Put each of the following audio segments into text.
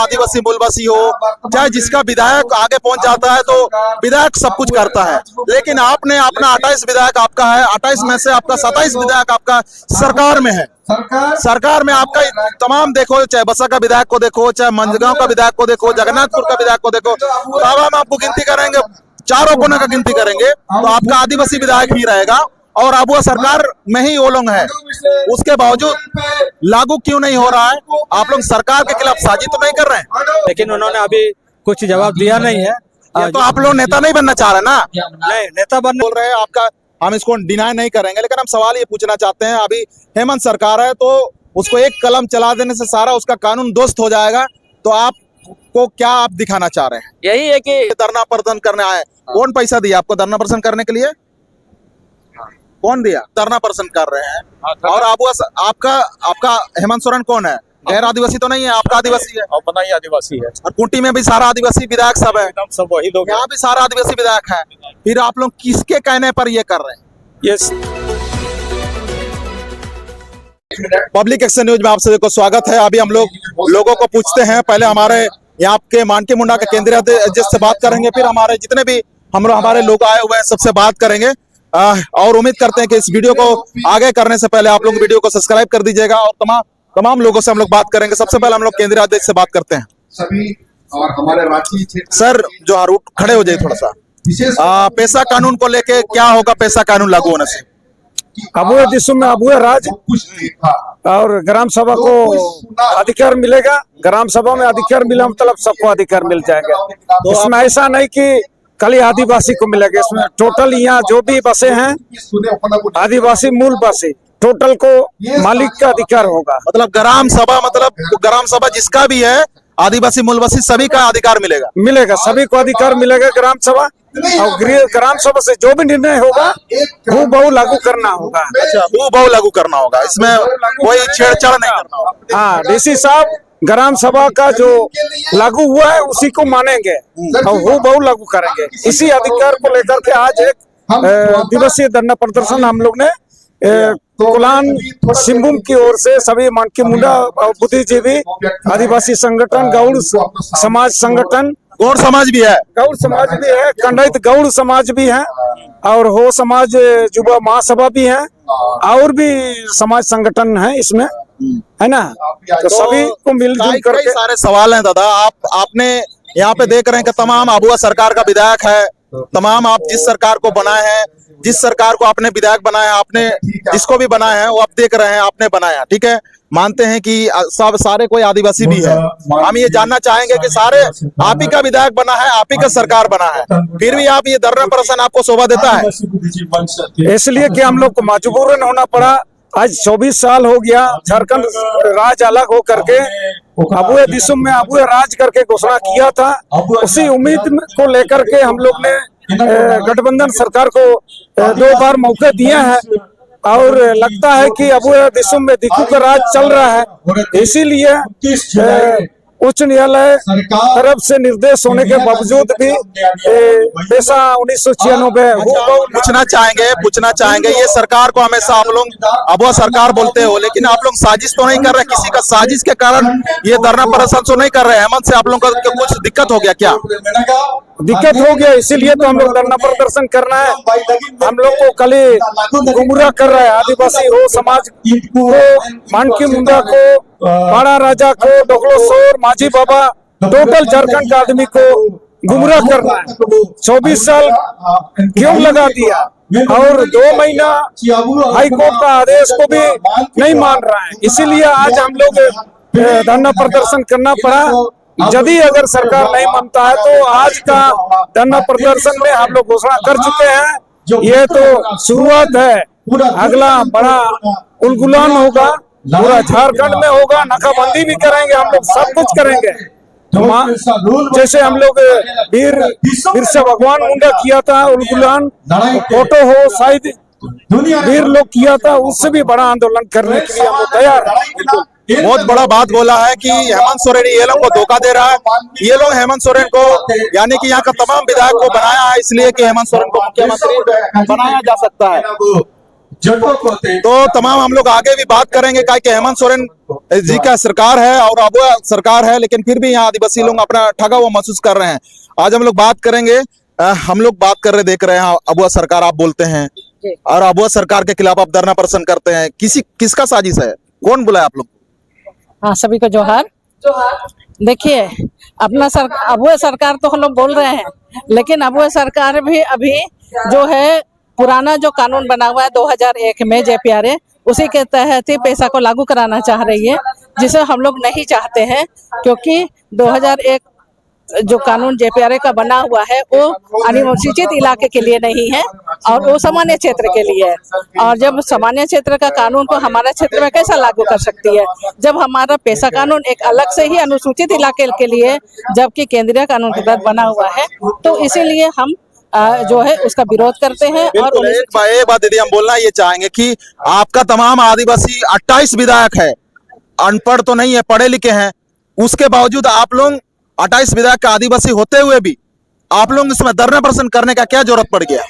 आदिवासी मूलवासी हो, चाहे जिसका विधायक आगे पहुंच जाता है तो विधायक सब कुछ करता है। लेकिन आपने अपना 28 विधायक आपका है, 28 में से आपका 27 विधायक आपका सरकार में है। सरकार में आपका तमाम देखो, चाहे बसा का विधायक को देखो, चाहे मंझगांव का विधायक को देखो, जगन्नाथपुर का विधायक को देखो, बाबा में आपको गिनती करेंगे, चारों कोने का गिनती करेंगे तो आपका आदिवासी विधायक ही रहेगा। और अब वह सरकार में ही वो लोग है, उसके बावजूद लागू क्यों नहीं हो रहा है? आप लोग सरकार के खिलाफ साजिश तो नहीं कर रहे हैं? लेकिन उन्होंने अभी कुछ जवाब दिया नहीं है। ये तो आप लोग नेता नहीं बनना चाह रहे ना? नहीं, नेता बनने बोल रहे हैं आपका, हम इसको डिनाई नहीं करेंगे, लेकिन हम सवाल ये पूछना चाहते हैं, अभी हेमंत सरकार है तो उसको एक कलम चला देने से सारा उसका कानून दुरुस्त हो जाएगा, तो आपको क्या आप दिखाना चाह रहे हैं? यही है कि धरना प्रदर्शन करने आए, कौन पैसा दिया आपको धरना प्रदर्शन करने के लिए? कौन दिया? धरना प्रदर्शन कर रहे हैं। और आपका हेमंत सोरेन कौन है? गैर आदिवासी तो नहीं है, आपका आदिवासी है। अपना ही आदिवासी है। और कुंटी में भी सारा आदिवासी विधायक सब है, सब वही लोग। यहाँ भी सारा आदिवासी विधायक है, फिर आप लोग किसके कहने पर ये कर रहे हैं? यस, पब्लिक एक्शन न्यूज में आप सभी को स्वागत है। अभी हम लोगों को पूछते हैं, पहले हमारे यहाँ के मानकी मुंडा के केंद्रीय अध्यक्ष से बात करेंगे, फिर हमारे जितने भी हमारे लोग आए हुए हैं सबसे बात करेंगे। और उम्मीद करते हैं कि इस वीडियो को आगे करने से पहले आप लोग वीडियो को सब्सक्राइब कर दीजिएगा। और तमाम लोगों से हम लोग बात करेंगे। सबसे पहले हम लोग केंद्रीय अध्यक्ष से बात करते हैं। सभी और हमारे रांची सर, जो रूट खड़े हो जाए थोड़ा सा, पैसा कानून को लेके क्या होगा? पैसा कानून लागू होने से अबुए दिसुम में अबुए राज और ग्राम सभा को अधिकार मिलेगा। ग्राम सभा में अधिकार मिला मतलब सबको अधिकार मिल जाएगा। तो इसमें ऐसा नहीं कि खाली आदिवासी को मिलेगा, इसमें टोटल यहाँ जो भी बसे हैं आदिवासी मूल बसे टोटल को मालिक का अधिकार होगा। मतलब ग्राम सभा जिसका भी है आदिवासी मूलवासी सभी का अधिकार मिलेगा। सभी को अधिकार मिलेगा ग्राम सभा। और ग्राम सभा से जो भी निर्णय होगा वो बहु लागू करना होगा। अच्छा, वो बहु लागू करना होगा, इसमें कोई छेड़छाड़ नहीं करना होगा। हाँ, डीसी साहब ग्राम सभा का जो लागू हुआ है उसी को मानेंगे और वो बहु लागू करेंगे। इसी अधिकार को लेकर के आज एक दिवसीय धरना प्रदर्शन हम लोग ने कोलान सिंहभूम की ओर से सभी मानकी मुंडा बुद्धिजीवी आदिवासी संगठन, गौड़ समाज संगठन, गौड़ समाज भी है, खंडित गौड़ समाज भी है और हो समाज युवा महासभा भी है और भी समाज संगठन है इसमें, है ना। तो सभी को मिलजुल करके सारे सवाल हैं दादा। आपने यहाँ पे देख रहे हैं कि तमाम अबुआ सरकार का विधायक है, तमाम आप जिस सरकार को बनाए हैं, जिस सरकार को आपने विधायक बनाया, आपने जिसको भी बनाया है वो आप देख रहे हैं, आपने बनाया, ठीक है। मानते हैं कि सब सारे कोई आदिवासी भी है। हम ये जानना चाहेंगे कि सारे आप ही का विधायक बना है, आप ही का सरकार बना है, फिर भी आप ये धरना प्रदर्शन आपको शोभा देता है? इसलिए कि हम लोग को मजबूरन होना पड़ा। आज 24 साल हो गया झारखंड राज्य अलग हो करके अबुए दिसुम में अबुए राज करके घोषणा किया था। उसी उम्मीद को लेकर के हम लोग ने गठबंधन सरकार को 2 बार मौके दिए हैं और लगता है कि अबुए दिसुम में दिक्कू का राज चल रहा है। इसीलिए उच्च न्यायालय तरफ से निर्देश होने के बावजूद भी पैसा 1996 पूछना चाहेंगे ये सरकार को हमेशा आप लोग अबुआ सरकार बोलते हो, लेकिन आप लोग साजिश तो नहीं कर रहे? किसी का साजिश के कारण ये धरना प्रदर्शन तो नहीं कर रहे? हेमंत से आप लोग का कुछ दिक्कत हो गया क्या? दिक्कत हो गया, इसीलिए तो हम लोग धरना प्रदर्शन करना है। हम लोग को खाली गुमराह कर रहा है। आदिवासी हो समाज को, मानकी मुंडा को, पाड़ा राजा को, डोगलोसोर, माझी बाबा, टोटल झारखंड का आदमी को गुमराह करना है। 24 साल क्यों लगा दिया और 2 महीना हाई कोर्ट का आदेश को भी नहीं मान रहा है। इसीलिए आज हम लोग धरना प्रदर्शन करना पड़ा। यदि अगर सरकार नहीं मानता है तो आज का धरना प्रदर्शन में हम लोग घोषणा कर चुके हैं। ये तो शुरुआत है, अगला बड़ा उलगुलान होगा, पूरा झारखंड में होगा। नाकाबंदी भी करेंगे हम लोग, सब कुछ करेंगे। जैसे हम लोग वीर बिरसा भगवान मुंडा किया था उलगुलान, फोटो हो शायद वीर लोग किया था, उससे भी बड़ा आंदोलन करने के लिए हम लोग तैयार हैं। बहुत बड़ा बात बोला है कि हेमंत सोरेन ये लोग को धोखा दे रहा है। ये लोग हेमंत सोरेन को यानी कि यहाँ का तमाम विधायक को बनाया है इसलिए कि हेमंत सोरेन को मुख्यमंत्री बनाया जा सकता है। तो तमाम हम लोग आगे भी बात करेंगे क्या कि हेमंत सोरेन जी का सरकार है और अबुआ सरकार है, लेकिन फिर भी यहाँ आदिवासी लोग अपना ठगा हुआ महसूस कर रहे हैं। आज हम लोग बात करेंगे, हम लोग बात कर रहे देख रहे हैं अबुआ सरकार आप बोलते हैं और अबुआ सरकार के खिलाफ आप धरना प्रदर्शन करते हैं, किसका साजिश है, कौन बुलाया आप लोग? हाँ, सभी को जोहार। देखिए, अबुआ सरकार तो हम लोग बोल रहे हैं, लेकिन अबुआ सरकार भी अभी जो है पुराना जो कानून बना हुआ है 2001 में JPRA, उसी के तहत ही पैसा को लागू कराना चाह रही है, जिसे हम लोग नहीं चाहते हैं, क्योंकि 2001 जो कानून JPRA का बना हुआ है वो अनुसूचित इलाके के लिए नहीं है और वो सामान्य क्षेत्र के लिए है। और जब सामान्य क्षेत्र का कानून को हमारे क्षेत्र में कैसा लागू कर सकती है, जब हमारा पैसा कानून एक अलग से ही अनुसूचित इलाके के लिए, जबकि केंद्रीय कानून के तहत बना हुआ है, तो इसीलिए हम जो है उसका विरोध करते हैं। और एक बात दीदी हम बोलना ये चाहेंगे कि आपका तमाम आदिवासी 28 विधायक है, अनपढ़ तो नहीं है, पढ़े लिखे हैं, उसके बावजूद आप लोग 28 विधायक का आदिवासी होते हुए भी आप लोग इसमें धरना प्रदर्शन करने का क्या जरूरत पड़ गया?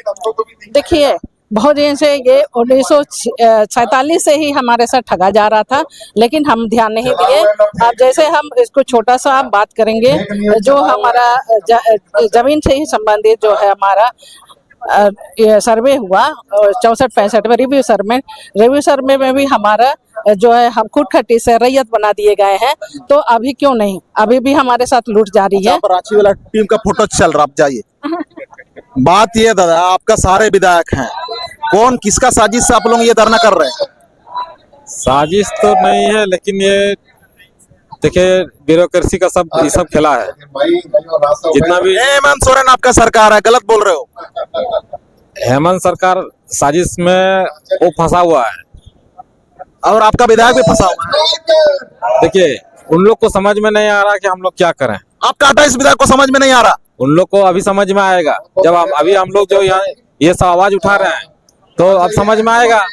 देखिए, बहुत दिन से ये 1947 से ही हमारे साथ ठगा जा रहा था, लेकिन हम ध्यान नहीं दिए। अब जैसे हम इसको छोटा सा आप बात करेंगे, जो हमारा जमीन से ही संबंधित जो है हमारा ये सर्वे हुआ 64-65 में, रिव्यू सर्वे में भी हमारा जो है हम खुद खट्टी से रैयत बना दिए गए हैं। तो अभी क्यों नहीं, अभी भी हमारे साथ लूट जारी है। रांची वाला टीम का फोटो चल रहा, आप जाइए। बात ये दादा, आपका सारे विधायक हैं, कौन किसका साजिश से आप लोग ये धरना कर रहे हैं? साजिश तो नहीं है, लेकिन ये देखिए ब्यूरोक्रेसी का ये सब खेला है। जितना भी हेमंत सोरेन आपका सरकार है, गलत बोल रहे हो। हेमंत सरकार साजिश में वो फंसा हुआ है और आपका विधायक भी फंसा हुआ है। देखिए, उन लोग को समझ में नहीं आ रहा कि हम लोग क्या करें। आपका 28 विधायक को समझ में नहीं आ रहा? उन लोग को अभी समझ में आएगा, जब अभी हम लोग जो यहाँ ये सब आवाज उठा रहे हैं, तो अब समझ में आएगा।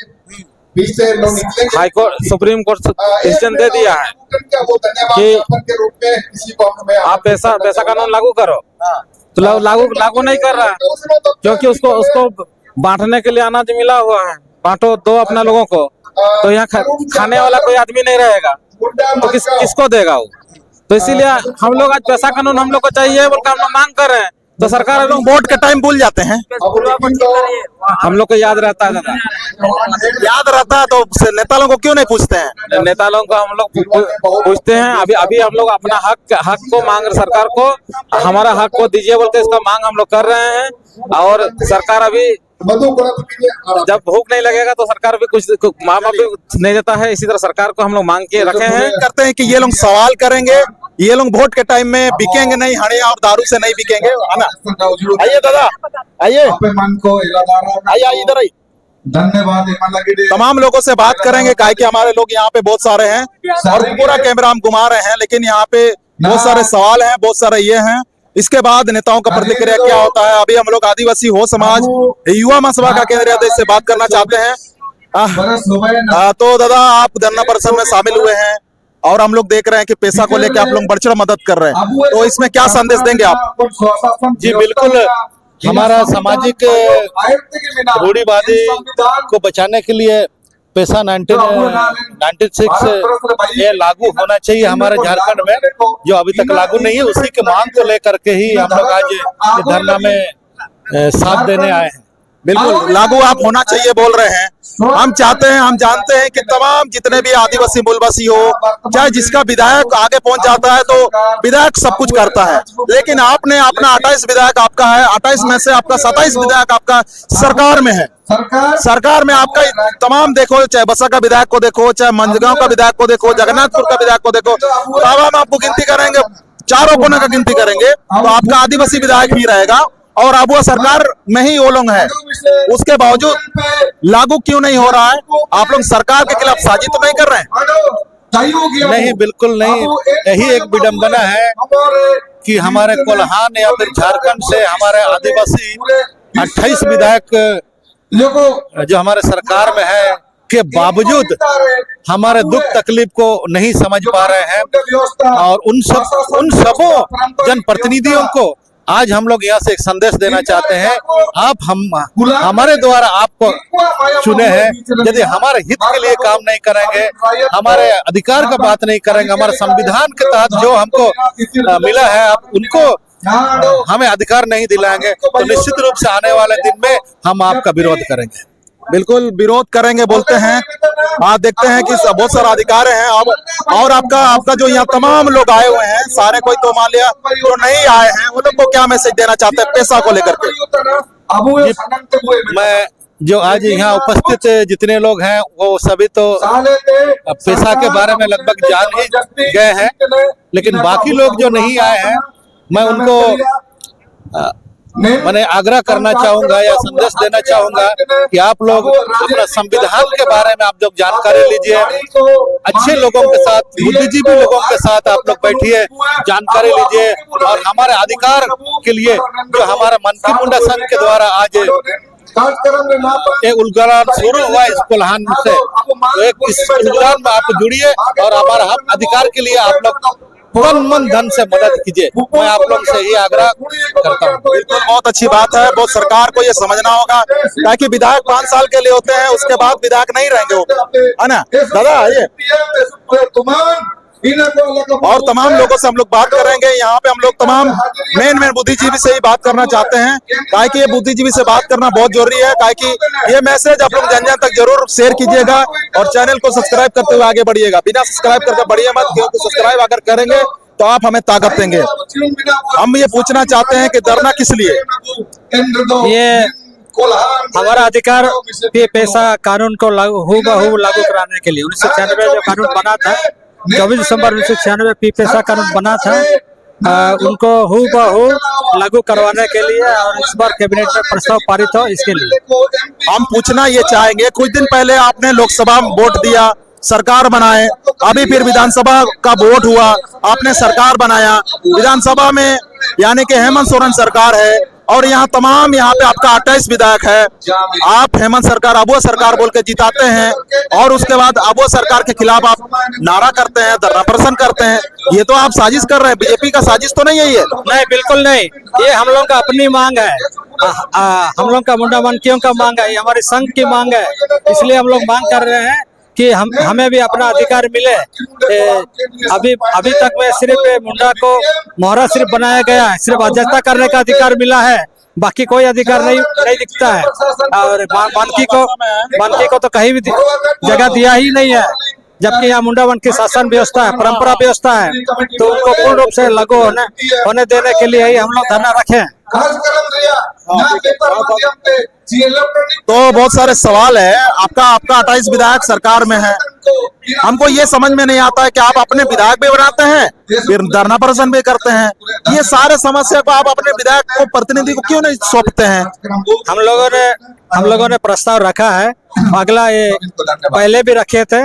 High court, supreme court decision दे दिया है कि आप पैसा कानून लागू करो, तो लागू नहीं कर रहा, क्योंकि उसको बांटने के लिए अनाज मिला हुआ है, बांटो दो अपना लोगों को, तो यहाँ खाने वाला कोई आदमी नहीं रहेगा, तो किसको देगा वो? तो इसीलिए हम लोग आज पैसा कानून हम लोग को चाहिए बोलकर हम लोग मांग कर रहे हैं। तो सरकार लोग वोट के टाइम भूल जाते हैं। हम लोग को याद रहता है, याद रहता है, तो नेता लोगों को क्यों नहीं पूछते हैं? नेता लोगों को हम लोग पूछते हैं। अभी हम लोग अपना हक को मांग रहे, सरकार को हमारा हक को दीजिए बोलते इसका मांग हम लोग कर रहे हैं। और सरकार अभी जब भूख नहीं लगेगा तो सरकार भी कुछ माँ बाप भी नहीं देता है, इसी तरह सरकार को हम लोग मांग के रखे हैं। करते हैं कि ये लोग सवाल करेंगे, ये लोग वोट के टाइम में बिकेंगे नहीं, हड़िया और दारू से नहीं बिकेंगे, है ना? आइए दादा, आइए आइए इधर आइए। धन्यवाद। तमाम लोगों से बात करेंगे, काहे कि हमारे लोग यहाँ पे बहुत सारे हैं और पूरा कैमरा हम घुमा रहे हैं, लेकिन यहाँ पे बहुत सारे सवाल हैं, बहुत सारे ये हैं। इसके बाद नेताओं का प्रतिक्रिया क्या होता है। अभी हम लोग आदिवासी हो समाज युवा महासभा का केंद्रीय अध्यक्ष से बात करना चाहते हैं। तो दादा, आप धरना प्रदर्शन में शामिल हुए हैं और हम लोग देख रहे हैं कि पैसा को लेकर आप लोग बढ़ चढ़ मदद कर रहे हैं, तो इसमें क्या संदेश देंगे आप? जी बिल्कुल, हमारा सामाजिक रूढ़िवादी को बचाने के लिए पैसा 1996 ये लागू होना चाहिए हमारे झारखंड में, जो अभी तक लागू नहीं है। उसी के मांग को लेकर के ही हम लोग आज धरना में साथ देने आए हैं। बिल्कुल लागू आप होना चाहिए बोल रहे हैं। हम चाहते हैं, हम जानते हैं कि तमाम जितने भी आदिवासी मूलवासी हो, चाहे जिसका विधायक आगे पहुंच जाता है तो विधायक सब कुछ करता है, लेकिन आपने अपना 28 विधायक आपका है, 28 में से आपका 27 विधायक आपका सरकार में है। सरकार में आपका तमाम देखो, चाहे बसा का विधायक को देखो, चाहे मंझगांव का विधायक को देखो, जगन्नाथपुर का विधायक को देखो, तमाम आपको गिनती करेंगे, चारों कोने का गिनती करेंगे तो आपका आदिवासी विधायक ही रहेगा। और अब वो सरकार में ही वो लोग हैं, उसके बावजूद लागू क्यों नहीं हो रहा है? आप लोग सरकार के खिलाफ साजिश तो नहीं कर रहे हैं? नहीं, बिल्कुल नहीं। यही एक विडंबना है कि हमारे कोल्हान या फिर झारखंड से हमारे आदिवासी 28 विधायक जो हमारे सरकार में है के बावजूद हमारे दुख तकलीफ को नहीं समझ पा रहे हैं। और उन सबों जनप्रतिनिधियों को आज हम लोग यहाँ से एक संदेश देना चाहते हैं, आप हमारे द्वारा आपको चुने हैं, यदि हमारे हित के लिए काम नहीं करेंगे, हमारे अधिकार का बात नहीं करेंगे, हमारे संविधान के तहत जो हमको मिला है आप उनको हमें अधिकार नहीं दिलाएंगे, तो निश्चित रूप से आने वाले दिन में हम आपका विरोध करेंगे। बिल्कुल विरोध करेंगे बोलते हैं। आप देखते हैं कि बहुत सारा अधिकार है अब, और आपका जो यहाँ तमाम लोग आए हुए हैं, सारे कोई तो मान लिया जो नहीं आए हैं, वो लोग को क्या मैसेज देना चाहते हैं पैसा को लेकर के? मैं जो आज यहाँ उपस्थित जितने लोग हैं वो सभी तो पैसा के बारे में लगभग जान ही गए हैं, लेकिन बाकी लोग जो नहीं आए हैं मैं उनको मैंने आग्रह करना चाहूंगा या संदेश देना चाहूंगा कि आप लोग अपना संविधान के बारे में आप लोग जानकारी लीजिए, अच्छे लोगों के साथ, बुद्धिजीवी लोगों के साथ आप लोग बैठिए, जानकारी लीजिए, और हमारे अधिकार के लिए जो हमारा मनकी मुंडा संघ के द्वारा आज एक उलगुलान शुरू हुआ इस कोल्हान से, तो एक इस उलगुलान में आप जुड़िए और हमारा अधिकार के लिए आप लोग तन मन धन से मदद कीजिए। मैं आप लोग से ही आग्रह करता हूँ। बिल्कुल बहुत अच्छी बात है। बहुत सरकार को ये समझना होगा, ताकि विधायक 5 साल के लिए होते हैं, उसके बाद विधायक नहीं रहेंगे वो, है ना दादा? ये और तमाम लोगों से हम लोग बात करेंगे। यहाँ पे हम लोग तमाम मेन बुद्धिजीवी से ही बात करना चाहते हैं, काहे कि ये बुद्धिजीवी से बात करना बहुत जरूरी है, काहे कि ये मैसेज आप लोग जन जन तक जरूर शेयर कीजिएगा और चैनल को सब्सक्राइब करते हुए आगे बढ़िएगा। बिना सब्सक्राइब करके बढ़िए मत, क्योंकि सब्सक्राइब अगर करेंगे तो आप हमें ताकत देंगे। हम ये पूछना चाहते हैं कि डरना किस लिए? ये हमारा अधिकार पे पैसा कानून को हूबहू लागू कराने के लिए 1996 जो कानून बना था, 24 दिसंबर 1996 पी पैसा कानून बना था, उनको हूबहू लागू करवाने के लिए, और इस बार कैबिनेट में प्रस्ताव पारित हो इसके लिए हम पूछना ये चाहेंगे, कुछ दिन पहले आपने लोकसभा में वोट दिया, सरकार बनाए, अभी फिर विधानसभा का वोट हुआ, आपने सरकार बनाया, विधानसभा में यानी कि हेमंत सोरेन सरकार है, और यहाँ तमाम यहाँ पे आपका 28 विधायक है। आप हेमंत सरकार, अबुआ सरकार बोल के जिताते हैं, और उसके बाद अबुआ सरकार के खिलाफ आप नारा करते हैं, धरना प्रदर्शन करते हैं। ये तो आप साजिश कर रहे हैं, बीजेपी का साजिश तो नहीं है ये? नहीं, बिल्कुल नहीं। ये हम लोग का अपनी मांग है, हम लोग का मुंडा मनकियों का मांग है, ये हमारे संघ की मांग है, इसलिए हम लोग मांग कर रहे हैं कि हमें भी अपना अधिकार मिले। अभी तक में सिर्फ मुंडा को मोहरा सिर्फ बनाया गया है, सिर्फ अध्यक्षता करने का अधिकार मिला है, बाकी कोई अधिकार नहीं दिखता है। और मनकी को तो कहीं भी जगह दिया ही नहीं है, जबकि यहाँ मुंडा वन की शासन व्यवस्था है, परंपरा व्यवस्था है, तो उनको पूर्ण रूप से लागू होने देने के लिए ही हम लोग धरना रखे। तो बहुत सारे सवाल है। आपका 28 विधायक सरकार में है, हमको ये समझ में नहीं आता है कि आप अपने विधायक भी बनाते हैं, फिर धरना प्रदर्शन भी करते हैं। ये सारे समस्या को आप अपने विधायक को, प्रतिनिधि को क्यों नहीं सौंपते हैं? हम लोगों ने प्रस्ताव रखा है, अगला ये पहले भी रखे थे,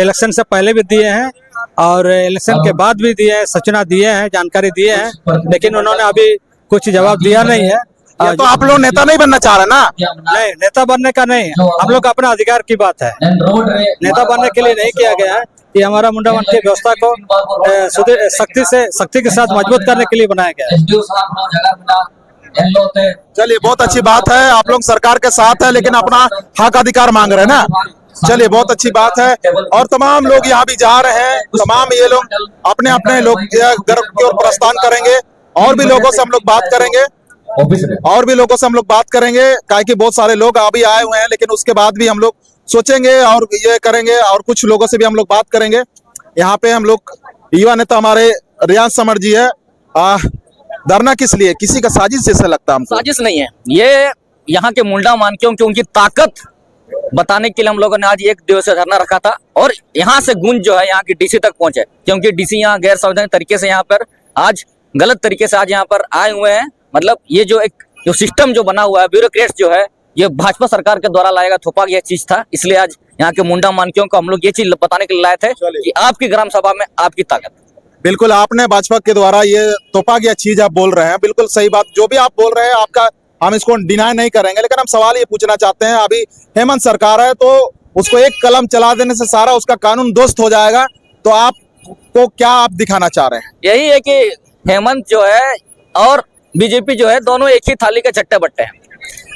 इलेक्शन से पहले भी दिए हैं और इलेक्शन के बाद भी दिए हैं, सूचना दिए हैं, जानकारी दिए हैं, लेकिन उन्होंने अभी कुछ जवाब दिया नहीं है। तो आप लोग नेता नहीं बनना चाह रहे ना? नहीं, नेता बनने का नहीं, हम लोग अपना अधिकार की बात है, नेता बनने के लिए नहीं किया गया है। ये हमारा मुंडा वन की व्यवस्था को सख्ती के साथ मजबूत करने के लिए बनाया गया है। चलिए बहुत अच्छी बात है, आप लोग सरकार के साथ है, लेकिन अपना हक अधिकार मांग रहे हैं ना। चलिए बहुत अच्छी बात है। और तमाम लोग यहाँ भी जा रहे हैं, तमाम ये लोग अपने अपने लोग गर्व की ओर प्रस्थान करेंगे, और भी लोगों से हम लोग बात करेंगे, काहे कि बहुत सारे लोग अभी आए हुए हैं, लेकिन उसके बाद भी हम लोग सोचेंगे और ये करेंगे, और कुछ लोगों से भी हम लोग बात करेंगे। यहाँ पे हम लोग युवा नेता हमारे रियाज समर जी है। धरना किस लिए? किसी का साजिश जैसा लगता है हमको। साजिश नहीं है, ये यहाँ के मुंडा मानकियों की उनकी ताकत बताने के लिए हम लोगों ने आज एक दिवसीय धरना रखा था, और यहाँ से गूंज जो है यहाँ की डीसी तक पहुंचे, क्योंकि डीसी यहाँ गैर संवैधानिक तरीके से यहाँ पर आज गलत तरीके से आज यहाँ पर आए हुए हैं। मतलब ये जो सिस्टम जो बना हुआ है, ब्यूरोक्रेट्स जो है, ये भाजपा सरकार के द्वारा लाएगा थोपा गया चीज था। इसलिए आज यहाँ के मुंडा मानकियों को हम लोग ये चीज बताने के लिए लाए थे कि आपकी ग्राम सभा में आपकी ताकत। बिल्कुल, आपने भाजपा के द्वारा ये तोपा गया चीज आप बोल रहे हैं, बिल्कुल सही बात। जो भी आप बोल रहे हैं आपका, हम इसको डिनाई नहीं करेंगे, लेकिन हम सवाल ये पूछना चाहते हैं, अभी हेमंत सरकार है, तो उसको एक कलम चला देने से सारा उसका कानून दुरुस्त हो जाएगा, तो आपको क्या आप दिखाना चाह रहे हैं? यही है कि हेमंत जो है और बीजेपी जो है दोनों एक ही थाली के चट्टे बट्टे हैं।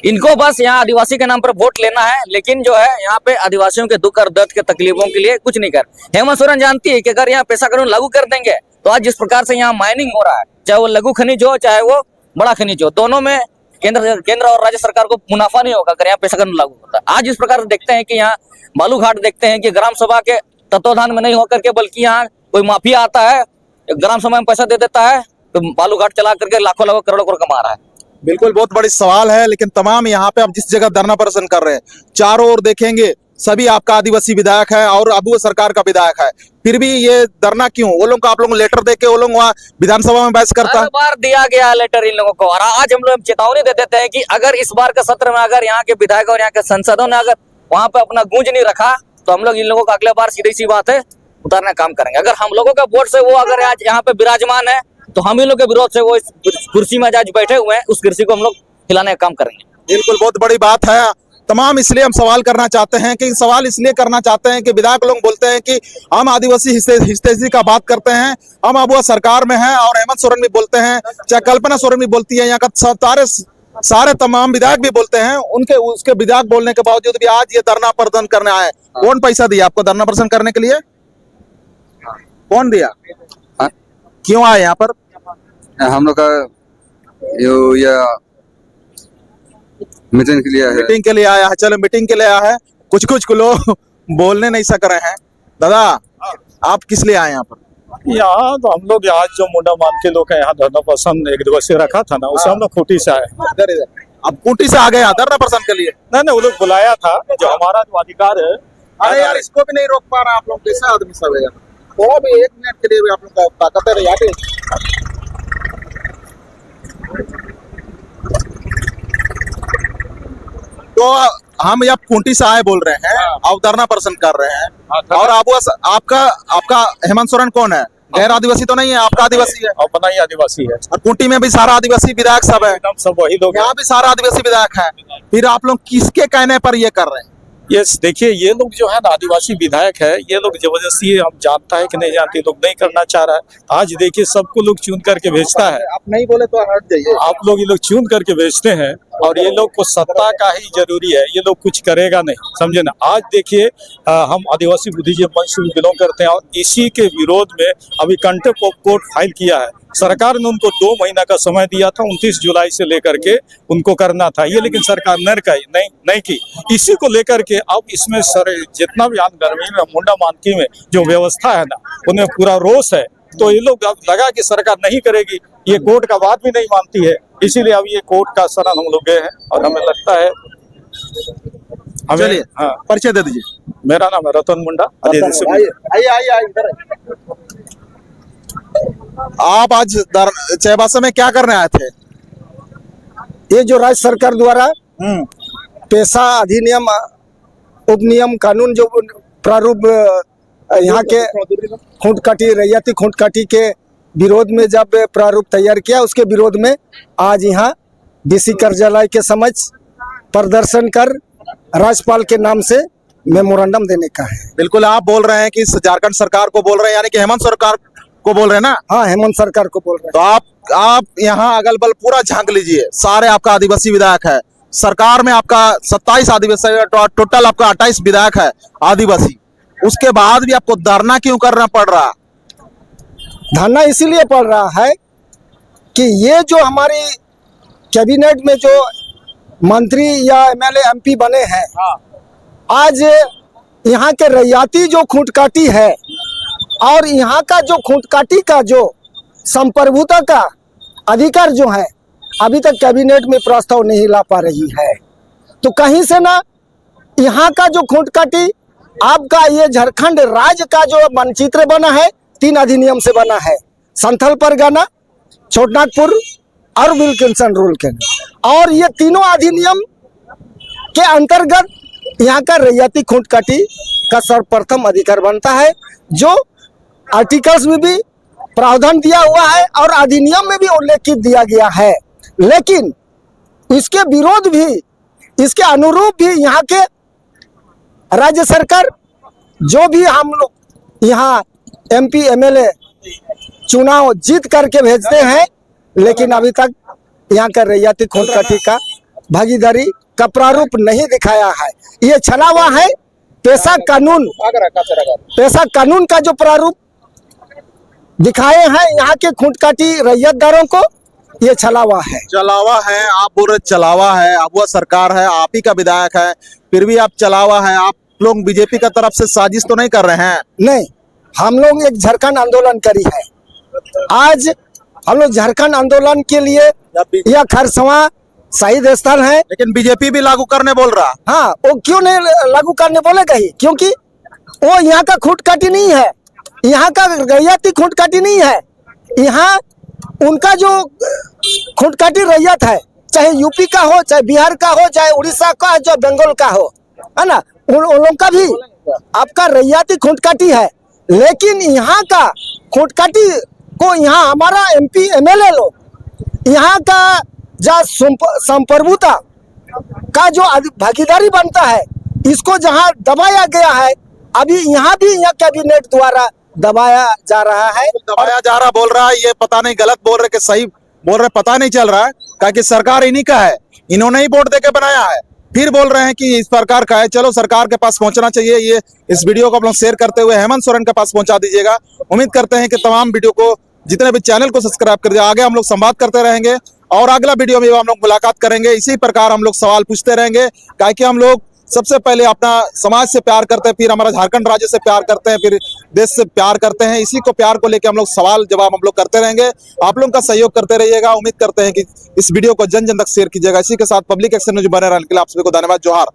इनको बस यहाँ आदिवासी के नाम पर वोट लेना है, लेकिन जो है यहाँ पे आदिवासियों के दुख और दर्द के तकलीफों के लिए कुछ नहीं कर। हेमंत सोरेन जानती है कि अगर यहाँ पैसा कानून लागू कर देंगे तो आज जिस प्रकार से यहाँ माइनिंग हो रहा है, चाहे वो लघु खनिज हो चाहे वो बड़ा खनिज हो, दोनों में केंद्र और राज्य सरकार को मुनाफा नहीं होगा अगर यहाँ पैसा कानून लागू होता है। आज इस प्रकार से देखते हैं कि यहाँ बालू घाट देखते हैं कि ग्राम सभा के तत्वाधान में नहीं होकर के बल्कि यहाँ कोई माफिया आता है, ग्राम सभा में पैसा दे देता है तो बालू घाट चला करके लाखों लाखों करोड़ों करोड़ कमा रहा है। बिल्कुल, बहुत बड़ी सवाल है। लेकिन तमाम यहाँ पे आप जिस जगह धरना प्रदर्शन कर रहे हैं, चारों ओर देखेंगे सभी आपका आदिवासी विधायक है और अबुआ सरकार का विधायक है, फिर भी ये धरना क्यों? वो लोग को आप लोग लेटर देके वो लोग वहाँ विधानसभा में बहस करता है। हर बार दिया गया लेटर इन लोगों को, और आज हम लोग चेतावनी दे देते हैं कि अगर इस बार के सत्र में अगर यहाँ के विधायक और यहाँ के सांसदों ने अगर वहाँ पे अपना गूंज नहीं रखा तो हम लोग इन लोगों को अगले बार सीधी सी बात है उतारने का काम करेंगे। अगर हम लोगों के वोट से वो अगर आज यहाँ पे विराजमान है तो हम इन लोग के विरोध से वो इस कुर्सी में आज बैठे हुए हैं, उस कुर्सी को हम लोग हिलाने का काम करेंगे। बिल्कुल, बहुत बड़ी बात है। तमाम इसलिए हम सवाल करना चाहते हैं कि सवाल इसलिए करना चाहते हैं कि विधायक लोग बोलते हैं कि हम आदिवासी हिस्सेदारी का बात करते हैं, हम अबुआ सरकार में हैं, और हेमंत सोरेन भी बोलते हैं, चाहे कल्पना सोरेन भी बोलती है, यहाँ का सारे तमाम विधायक भी बोलते हैं। उसके विधायक बोलने के बावजूद भी आज ये धरना प्रदर्शन करने आए। कौन पैसा दिया आपको धरना प्रदर्शन करने के लिए? कौन दिया? क्यों आए यहाँ पर? हम लोग का मीटिंग के लिए है। मीटिंग के लिए आया है। चलो, मीटिंग के लिए आया है। कुछ लोग बोलने नहीं सक रहे हैं। दादा, आप किस लिए आए यहाँ पर? यहाँ तो हम लोग आज जो मुंडा मान के लोग हैं यहाँ धरना प्रदर्शन एक दिवसीय रखा था ना, उसे हम लोग खूंटी से आए। इधर अब खूंटी से आ गए धरना प्रदर्शन के लिए? नहीं, वो लोग बुलाया था, जो हमारा जो अधिकार है। अरे यार, इसको भी नहीं रोक पा रहा आप लोग, कैसा आदमी सब है? थोड़ा भी 1 मिनट के लिए भी आप लोग का ताकत है यहाँ पे। तो हम यहाँ खूंटी से आए बोल रहे हैं और धरना प्रदर्शन कर रहे हैं, और आपका हेमंत सोरेन कौन है? गैर आदिवासी तो नहीं है, आपका आदिवासी है? अपना ही आदिवासी है। और खूंटी में भी सारा आदिवासी विधायक सब है, सब वही लोग। यहाँ भी सारा आदिवासी विधायक है, फिर आप लोग किसके कहने पर ये कर रहे हैं? ये देखिए, ये लोग जो है ना आदिवासी विधायक है, ये लोग जबरदस्ती, हम जानता है कि नहीं जानते, लोग नहीं करना चाह रहा है। आज देखिए सबको लोग चुन करके भेजता है। आप नहीं बोले तो हट जाइए। आप लोग ये लोग चुन करके भेजते हैं और ये लोग को सत्ता का ही जरूरी है, ये लोग कुछ करेगा नहीं, समझे ना। आज देखिए हम आदिवासी बुद्धिजीवी मंच से बिलोंग करते हैं और इसी के विरोध में अभी कंटेम्प्ट ऑफ कोर्ट फाइल किया है। सरकार ने उनको 2 महीना का समय दिया था, 29 जुलाई से लेकर के उनको करना था ये, लेकिन सरकार नहीं की। इसी को लेकर के अब इसमें जितना भी गर्मी में मुंडा मानकी में जो व्यवस्था है ना, उनमें पूरा रोष है। तो ये लोग अब लगा कि सरकार नहीं करेगी, ये कोर्ट का बात भी नहीं मानती है, इसीलिए अब ये कोर्ट का शरण हम लोग गए हैं। और हमें लगता है चलिए, हाँ, परिचय दे दीजिए। मेरा नाम है रतन मुंडा। आइए इधर। आप आज चाईबासा में क्या करने आए थे? ये जो राज्य सरकार द्वारा पेशा अधिनियम उपनियम कानून जो प्रारूप यहाँ के खूंटकाटी रैयती खूंटकाटी के विरोध में जब प्रारूप तैयार किया, उसके विरोध में आज यहाँ डीसी कार्यालय के समक्ष प्रदर्शन कर राज्यपाल के नाम से मेमोरेंडम देने का है। बिल्कुल, आप बोल रहे हैं कि झारखंड सरकार को बोल रहे हैं, यानी कि हेमंत सरकार को बोल रहे हैं ना? हाँ, हेमंत सरकार को बोल रहे हैं। तो आप यहाँ अगल बगल पूरा झांक लीजिए, सारे आपका आदिवासी विधायक है। सरकार में आपका 27 आदिवासी, टोटल आपका 28 विधायक है आदिवासी। उसके बाद भी आपको धरना क्यों करना पड़ रहा? धरना इसीलिए पड़ रहा है कि ये जो हमारी कैबिनेट में जो मंत्री या एमएलए एमपी बने हैं, आज यहाँ के रैयती जो खूंटकाटी है और यहाँ का जो खूंटकाटी का जो संप्रभुता का अधिकार जो है, अभी तक कैबिनेट में प्रस्ताव नहीं ला पा रही है। तो कहीं से ना यहाँ का जो खूंटकाटी आपका ये झारखंड राज्य का जो मानचित्र बना है, 3 अधिनियम से बना है, संथल परगना, छोटनागपुर और विल्किंसन रूल के। और ये तीनों अधिनियम के अंतर्गत यहाँ का रैयती खूंटकाटी का सर्वप्रथम अधिकार बनता है, जो आर्टिकल्स में भी प्रावधान दिया हुआ है और अधिनियम में भी उल्लेखित दिया गया है। लेकिन इसके विरोध भी, इसके अनुरूप भी यहाँ के राज्य सरकार जो भी हम लोग यहाँ एमपी एमएलए चुनाव जीत करके भेजते हैं, लेकिन अभी तक यहाँ का रैयती खूंटकटी का भागीदारी का प्रारूप नहीं दिखाया है। ये छला हुआ है पैसा कानून का जो प्रारूप दिखाए हैं यहाँ के खूंटकटी रैयतदारों को, ये छला हुआ है। चलावा है, आप बोल रहे चलावा है, अब वह सरकार है, आप ही का विधायक है, फिर भी आप चलावा है। आप लोग बीजेपी का तरफ से साजिश तो नहीं कर रहे हैं? नहीं, हम लोग एक झारखंड आंदोलन करी है। आज हम लोग झारखंड आंदोलन के लिए यह खरसवां शहीद स्थल है। लेकिन बीजेपी भी लागू करने बोल रहा। हाँ, वो क्यों नहीं लागू करने बोलेगा ही? क्योंकि वो यहाँ का खूंटकटी नहीं है, यहाँ का रैयती खूंटकटी नहीं है। यहाँ उनका जो खूंटकटी रैयत है, चाहे यूपी का हो, चाहे बिहार का हो, चाहे उड़ीसा का हो, चाहे बंगाल का हो, है ना, उन लोगों का भी आपका रैयती खूंटकटी है। लेकिन यहाँ का खूंटकटी को यहाँ हमारा MP MLA लोग यहाँ का जो संप्रभुता का जो भागीदारी बनता है, इसको जहाँ दबाया गया है, अभी यहाँ भी यह कैबिनेट द्वारा दबाया जा रहा है। दबाया जा रहा बोल रहा है, ये पता नहीं गलत बोल रहे कि सही बोल रहे, पता नहीं चल रहा है। क्योंकि सरकार इन्हीं का है, इन्होंने ही वोट देके बनाया है, फिर बोल रहे हैं कि इस सरकार का है। चलो, सरकार के पास पहुंचना चाहिए। ये इस वीडियो को आप लोग शेयर करते हुए हेमंत सोरेन के पास पहुंचा दीजिएगा। उम्मीद करते हैं कि तमाम वीडियो को, जितने भी चैनल को सब्सक्राइब कर दिया। आगे हम लोग संवाद करते रहेंगे और अगला वीडियो में हम लोग मुलाकात करेंगे। इसी प्रकार हम लोग सवाल पूछते रहेंगे, क्योंकि हम लोग सबसे पहले अपना समाज से प्यार करते हैं, फिर हमारा झारखंड राज्य से प्यार करते हैं, फिर देश से प्यार करते हैं। इसी को प्यार को लेकर हम लोग सवाल जवाब हम लोग करते रहेंगे। आप लोगों का सहयोग करते रहिएगा। उम्मीद करते हैं कि इस वीडियो को जन जन तक शेयर कीजिएगा। इसी के साथ पब्लिक एक्शन न्यूज बने रहने के लिए आप सभी को धन्यवाद। जोहार।